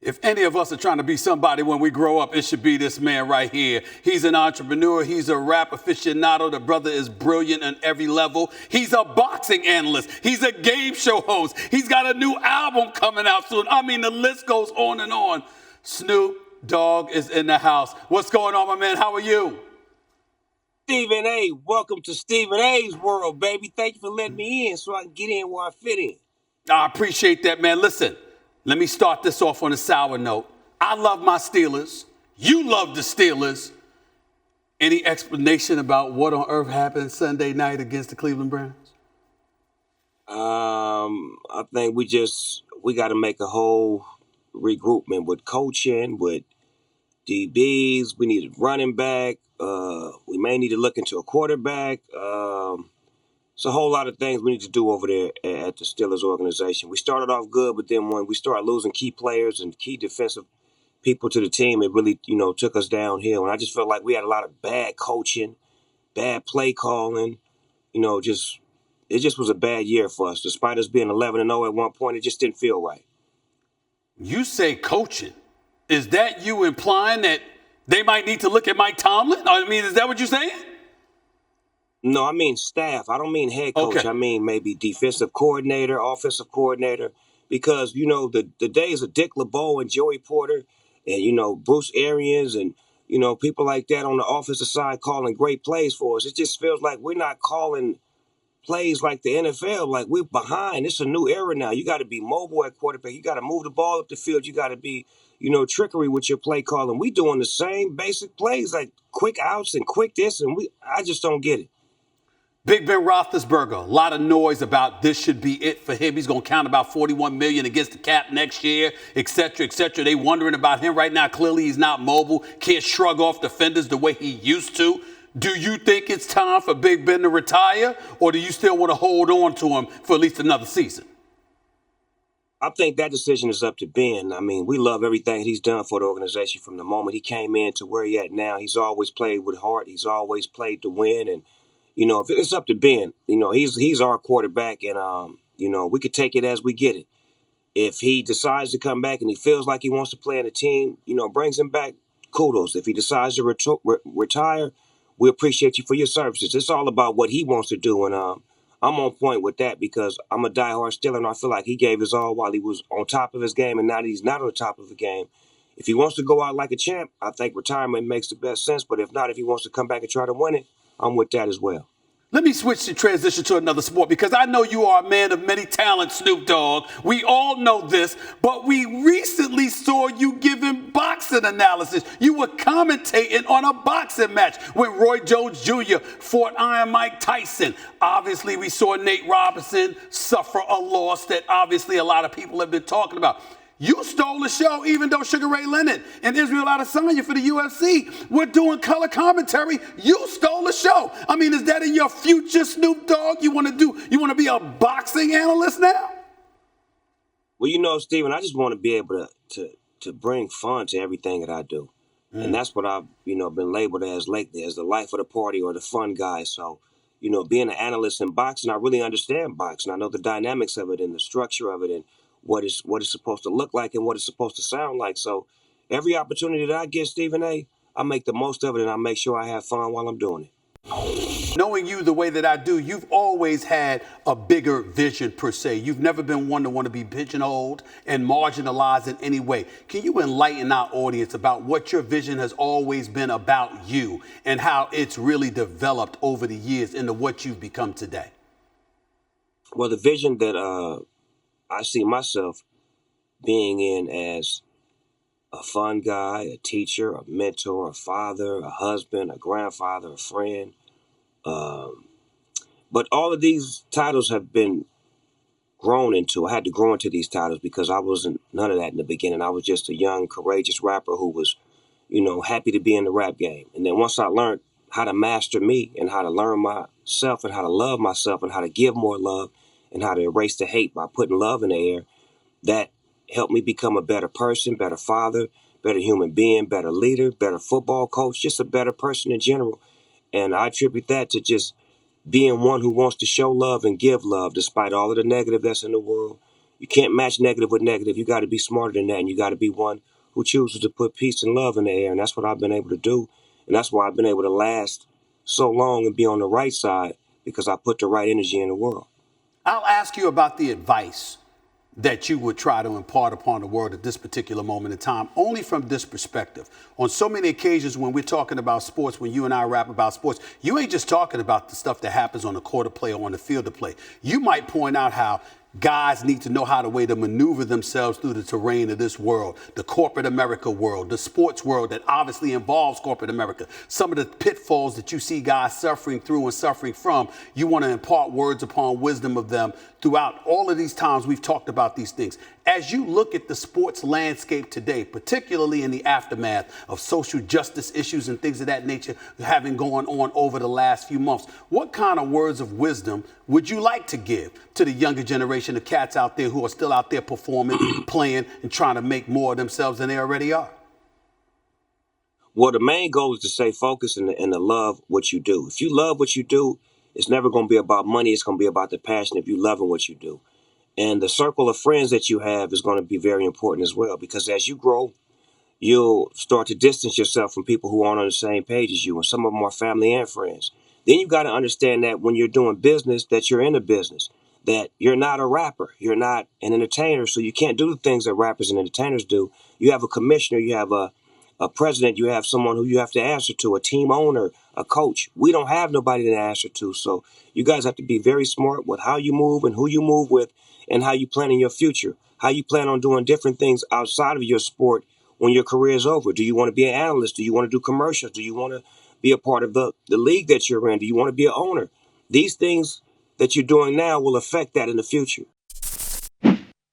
If any of us are trying to be somebody when we grow up, it should be this man right here. He's an entrepreneur. He's a rap aficionado. The brother is brilliant on every level. He's a boxing analyst. He's a game show host. He's got a new album coming out soon. I mean, the list goes on and on. Snoop Dogg is in the house. What's going on, my man? How are you? Stephen A., welcome to Stephen A's world, baby. Thank you for letting me in so I can get in where I fit in. I appreciate that, man. Listen, let me start this off on a sour note. I love my Steelers. You love the Steelers. Any explanation about what on earth happened Sunday night against the Cleveland Browns? I think we got to make a whole regroupment with coaching, with DBs. We need a running back. We may need to look into a quarterback. It's a whole lot of things we need to do over there at the Steelers organization. We started off good, but then when we started losing key players and key defensive people to the team, it really, took us downhill. And I just felt like we had a lot of bad coaching, bad play calling. It just was a bad year for us. Despite us being 11-0 at one point, it just didn't feel right. You say coaching. Is that you implying that they might need to look at Mike Tomlin? I mean, is that what you're saying? No, I mean staff. I don't mean head coach. Okay. I mean maybe defensive coordinator, offensive coordinator. Because, the days of Dick LeBeau and Joey Porter and, Bruce Arians and, people like that on the offensive side calling great plays for us, it just feels like we're not calling plays like the NFL. Like, we're behind. It's a new era now. You got to be mobile at quarterback. You got to move the ball up the field. You got to be, trickery with your play calling. We doing the same basic plays, like quick outs and quick this, and I just don't get it. Big Ben Roethlisberger, a lot of noise about this should be it for him. He's going to count about $41 million against the cap next year, et cetera, et cetera. They wondering about him right now. Clearly, he's not mobile, can't shrug off defenders the way he used to. Do you think it's time for Big Ben to retire, or do you still want to hold on to him for at least another season? I think that decision is up to Ben. I mean, we love everything he's done for the organization from the moment he came in to where he's at now. He's always played with heart. He's always played to win, and if it's up to Ben, he's our quarterback, and we could take it as we get it. If he decides to come back and he feels like he wants to play in the team, brings him back, kudos. If he decides to retire, we appreciate you for your services. It's all about what he wants to do, and I'm on point with that because I'm a diehard Steeler, and I feel like he gave his all while he was on top of his game, and now that he's not on the top of the game. If he wants to go out like a champ, I think retirement makes the best sense. But if not, if he wants to come back and try to win it, I'm with that as well. Let me switch to transition to another sport because I know you are a man of many talents, Snoop Dogg. We all know this, but we recently saw you giving boxing analysis. You were commentating on a boxing match when Roy Jones Jr. fought Iron Mike Tyson. Obviously, we saw Nate Robinson suffer a loss that obviously a lot of people have been talking about. You stole the show, even though Sugar Ray Leonard and Israel Adesanya for the UFC were doing color commentary. You stole the show. I mean, is that in your future, Snoop Dogg? You want to be a boxing analyst now? Well, Steven, I just want to be able to bring fun to everything that I do. And that's what I've, been labeled as lately, as the life of the party or the fun guy. So, being an analyst in boxing, I really understand boxing. I know the dynamics of it and the structure of it and what it's supposed to look like and what it's supposed to sound like. So every opportunity that I get, Stephen A., I make the most of it and I make sure I have fun while I'm doing it. Knowing you the way that I do, you've always had a bigger vision per se. You've never been one to want to be pigeonholed and marginalized in any way. Can you enlighten our audience about what your vision has always been about you and how it's really developed over the years into what you've become today? Well, the vision that I see myself being in as a fun guy, a teacher, a mentor, a father, a husband, a grandfather, a friend. But all of these titles have been grown into. I had to grow into these titles because I wasn't none of that in the beginning. I was just a young, courageous rapper who was, happy to be in the rap game. And then once I learned how to master me and how to learn myself and how to love myself and how to give more love, and how to erase the hate by putting love in the air, that helped me become a better person, better father, better human being, better leader, better football coach, just a better person in general. And I attribute that to just being one who wants to show love and give love despite all of the negative that's in the world. You can't match negative with negative. You got to be smarter than that, and you got to be one who chooses to put peace and love in the air. And that's what I've been able to do. And that's why I've been able to last so long and be on the right side, because I put the right energy in the world. I'll ask you about the advice that you would try to impart upon the world at this particular moment in time, only from this perspective. On so many occasions when we're talking about sports, when you and I rap about sports, you ain't just talking about the stuff that happens on the court of play or on the field of play. You might point out how guys need to know how to maneuver themselves through the terrain of this world, the corporate America world, the sports world that obviously involves corporate America. Some of the pitfalls that you see guys suffering through and suffering from, you want to impart words upon wisdom of them throughout all of these times we've talked about these things. As you look at the sports landscape today, particularly in the aftermath of social justice issues and things of that nature having gone on over the last few months, what kind of words of wisdom would you like to give to the younger generation of cats out there who are still out there performing, playing, and trying to make more of themselves than they already are? Well, the main goal is to stay focused and to love what you do. If you love what you do, it's never going to be about money. It's going to be about the passion if you loving what you do. And the circle of friends that you have is going to be very important as well, because as you grow, you'll start to distance yourself from people who aren't on the same page as you, and some of them are family and friends. Then you got to understand that when you're doing business, that you're in a business, that you're not a rapper, you're not an entertainer, so you can't do the things that rappers and entertainers do. You have a commissioner, you have a president, you have someone who you have to answer to, a team owner, a coach. We don't have nobody to answer to, so you guys have to be very smart with how you move and who you move with and how you plan in your future, how you plan on doing different things outside of your sport when your career is over. Do you want to be an analyst? Do you want to do commercials? Do you want to be a part of the league that you're in? Do you want to be an owner? These things that you're doing now will affect that in the future.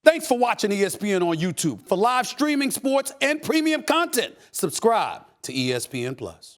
Thanks for watching ESPN on YouTube. For live streaming sports and premium content, subscribe to ESPN+.